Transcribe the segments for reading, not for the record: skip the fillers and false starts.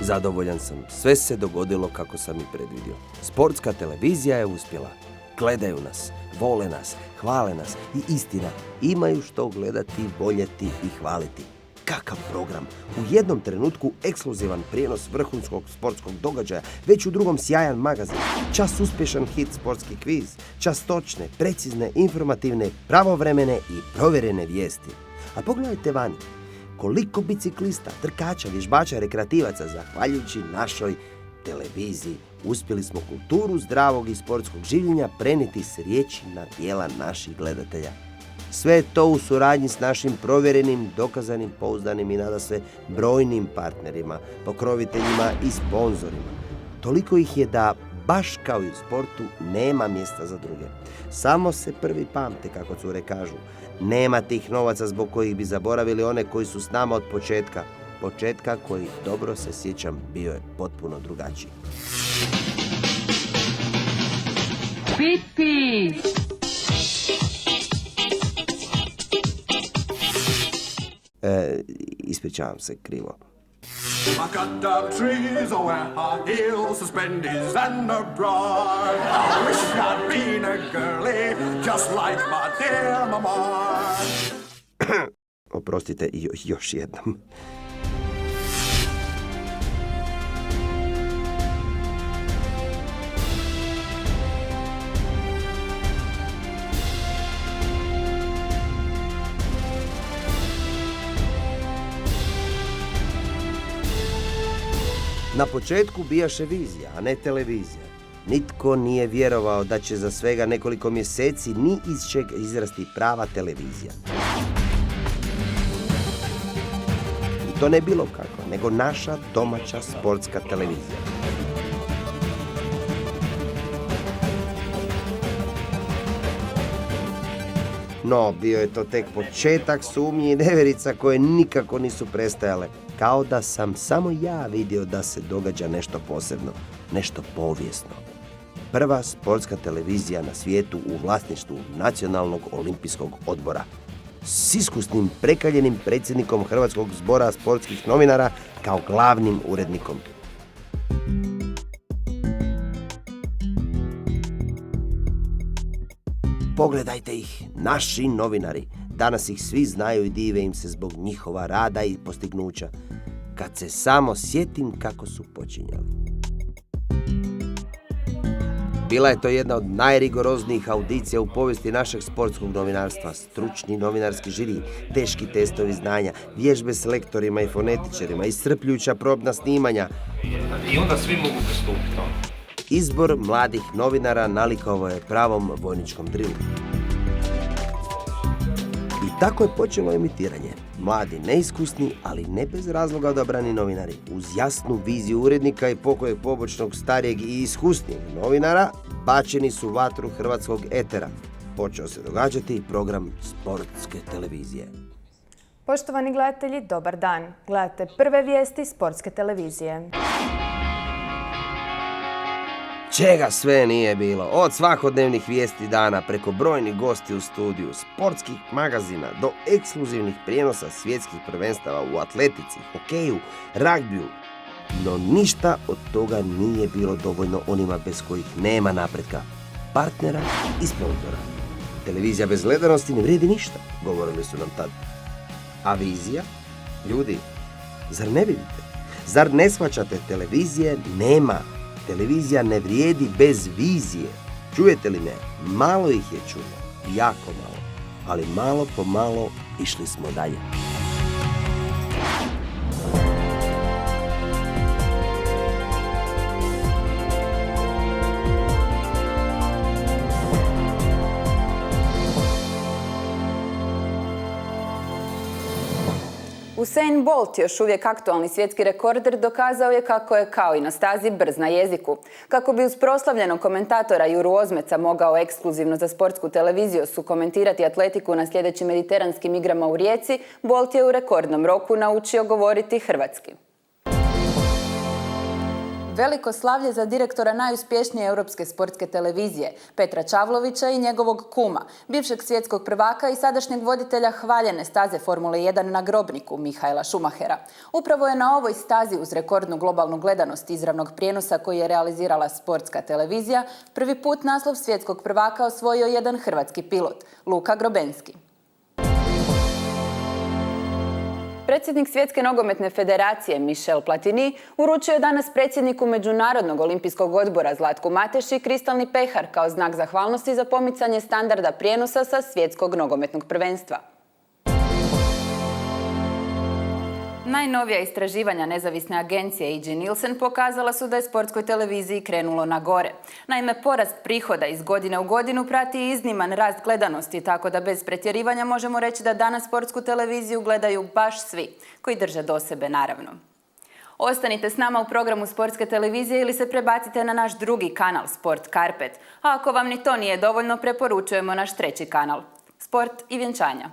Zadovoljan sam. Sve se dogodilo kako sam i predvidio. Sportska televizija je uspjela. Gledaju nas, vole nas, hvale nas i istina, imaju što gledati, voljeti i hvaliti. Kakav program! U jednom trenutku ekskluzivan prijenos vrhunskog sportskog događaja, već u drugom sjajan magazin, čas uspješan hit sportski kviz, čas točne, precizne, informativne, pravovremene i provjerene vijesti. A pogledajte vani. Koliko biciklista, trkača, vježbača, rekreativaca, zahvaljujući našoj televiziji, uspjeli smo kulturu zdravog i sportskog življenja prenijeti s riječi na djela naših gledatelja. Sve je to u suradnji s našim provjerenim, dokazanim, pouzdanim i nadasve brojnim partnerima, pokroviteljima i sponzorima. Toliko ih je da, baš kao i u sportu, nema mjesta za druge. Samo se prvi pamte, kako cure kažu. Nema tih novaca zbog kojih bi zaboravili one koji su s nama od početka. Početka koji, dobro se sjećam, bio je potpuno drugačiji. Pipi! Ispričavam se, krivo. I cut down trees, oh, where high heels suspended and a bride. I wish I'd been a girlie, just like my dear mama. Oprostite, još jednom. Na početku bijaše vizija, a ne televizija. Nitko nije vjerovao da će za svega nekoliko mjeseci ni iz čega izrasti prava televizija. I to ne bilo kako, nego naša domaća sportska televizija. No, bio je to tek početak sumnji i nevjerica koje nikako nisu prestajale. Kao da sam samo ja vidio da se događa nešto posebno, nešto povijesno. Prva sportska televizija na svijetu u vlasništvu Nacionalnog olimpijskog odbora. S iskusnim prekaljenim predsjednikom Hrvatskog zbora sportskih novinara kao glavnim urednikom. Pogledajte ih, naši novinari. Danas ih svi znaju i dive im se zbog njihova rada i postignuća. Kad se samo sjetim kako su počinjali. Bila je to jedna od najrigoroznijih audicija u povijesti našeg sportskog novinarstva. Stručni novinarski žiri, teški testovi znanja, vježbe s lektorima i fonetičarima, iscrpljujuća probna snimanja. I onda svi mogu pristupiti. Izbor mladih novinara nalikovao je pravom vojničkom drilu. I tako je počelo emitiranje. Mladi, neiskusni, ali ne bez razloga odabrani novinari, uz jasnu viziju urednika i pokojeg pobočnog starijeg i iskusnijeg novinara, bačeni su u vatru hrvatskog etera. Počeo se događati program sportske televizije. Poštovani gledatelji, dobar dan. Gledate prve vijesti sportske televizije. Čega sve nije bilo, od svakodnevnih vijesti dana preko brojnih gosti u studiju, sportskih magazina do ekskluzivnih prijenosa svjetskih prvenstava u atletici, hokeju, ragbiju. No ništa od toga nije bilo dovoljno onima bez kojih nema napretka, partnera i sponzora. Televizija bez gledanosti ne vrijedi ništa, govorili su nam tad. A vizija? Ljudi, zar ne vidite? Zar ne shvaćate, televizije nema? Televizija ne vrijedi bez vizije. Čujete li me? Malo ih je čulo, jako malo, ali malo po malo išli smo dalje. Usain Bolt, još uvijek aktualni svjetski rekorder, dokazao je kako je, kao i na stazi, brz na jeziku. Kako bi uz proslavljenog komentatora Juru Ozmeca mogao ekskluzivno za sportsku televiziju sukomentirati atletiku na sljedećim mediteranskim igrama u Rijeci, Bolt je u rekordnom roku naučio govoriti hrvatski. Veliko slavlje za direktora najuspješnije europske sportske televizije, Petra Čavlovića i njegovog kuma, bivšeg svjetskog prvaka i sadašnjeg voditelja hvaljene staze Formule 1 na Grobniku, Michaela Schumachera. Upravo je na ovoj stazi, uz rekordnu globalnu gledanost izravnog prijenosa koji je realizirala sportska televizija, prvi put naslov svjetskog prvaka osvojio jedan hrvatski pilot, Luka Grobenski. Predsjednik Svjetske nogometne federacije Michel Platini uručio je danas predsjedniku Međunarodnog olimpijskog odbora Zlatku Mateši kristalni pehar kao znak zahvalnosti za pomicanje standarda prijenosa sa svjetskog nogometnog prvenstva. Najnovija istraživanja nezavisne agencije IG Nielsen pokazala su da je sportskoj televiziji krenulo na gore. Naime, porast prihoda iz godine u godinu prati izniman rast gledanosti, tako da bez pretjerivanja možemo reći da danas sportsku televiziju gledaju baš svi, koji drže do sebe naravno. Ostanite s nama u programu Sportske televizije ili se prebacite na naš drugi kanal Sport Carpet, a ako vam ni to nije dovoljno, preporučujemo naš treći kanal Sport i vjenčanja.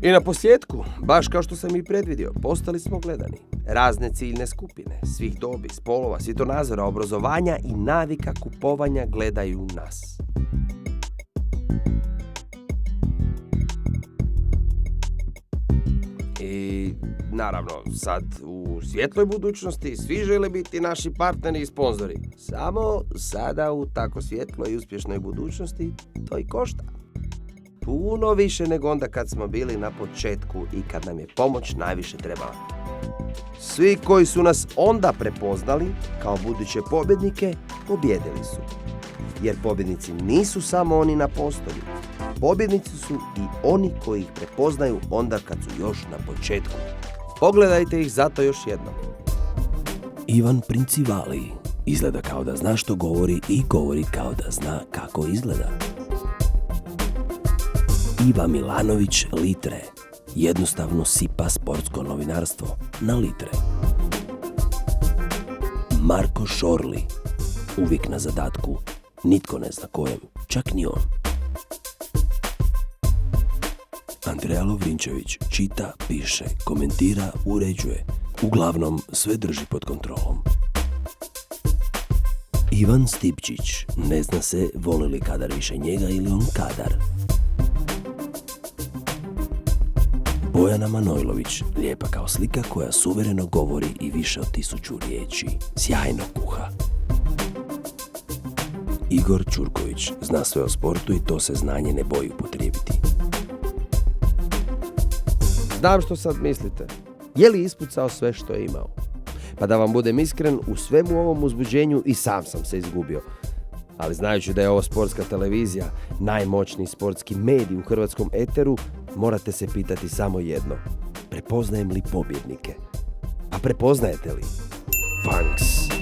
I na posljedku, baš kao što sam i predvidio, postali smo gledani. Razne ciljne skupine, svih dobi, spolova, svjetonazora, obrazovanja i navika kupovanja gledaju nas. I naravno, sad u svjetloj budućnosti svi žele biti naši partneri i sponzori. Samo sada u tako svjetloj i uspješnoj budućnosti to i košta. Puno više nego onda kad smo bili na početku i kad nam je pomoć najviše trebala. Svi koji su nas onda prepoznali kao buduće pobjednike, pobjedili su. Jer pobjednici nisu samo oni na postolju. Pobjednici su i oni koji ih prepoznaju onda kad su još na početku. Pogledajte ih zato još jednom. Ivan Princivali izgleda kao da zna što govori i govori kao da zna kako izgleda. Iva Milanović Litre jednostavno sipa sportsko novinarstvo na litre. Marko Šorli uvijek na zadatku, nitko ne zna kojem, čak ni on. Andreja Lovrinčević čita, piše, komentira, uređuje, uglavnom sve drži pod kontrolom. Ivan Stipčić ne zna se voli li kadar više njega ili on kadar. Bojana Manojlović, lijepa kao slika koja suvereno govori i više od 1000 riječi. Sjajno kuha. Igor Ćurković zna sve o sportu i to se znanje ne boji upotrijebiti. Znam što sad mislite. Je li ispucao sve što je imao? Pa da vam budem iskren, u svemu ovom uzbuđenju i sam se izgubio. Ali znajući da je ovo sportska televizija, najmoćniji sportski medij u hrvatskom eteru, morate se pitati samo jedno. Prepoznajem li pobjednike? A prepoznajete li? Punks!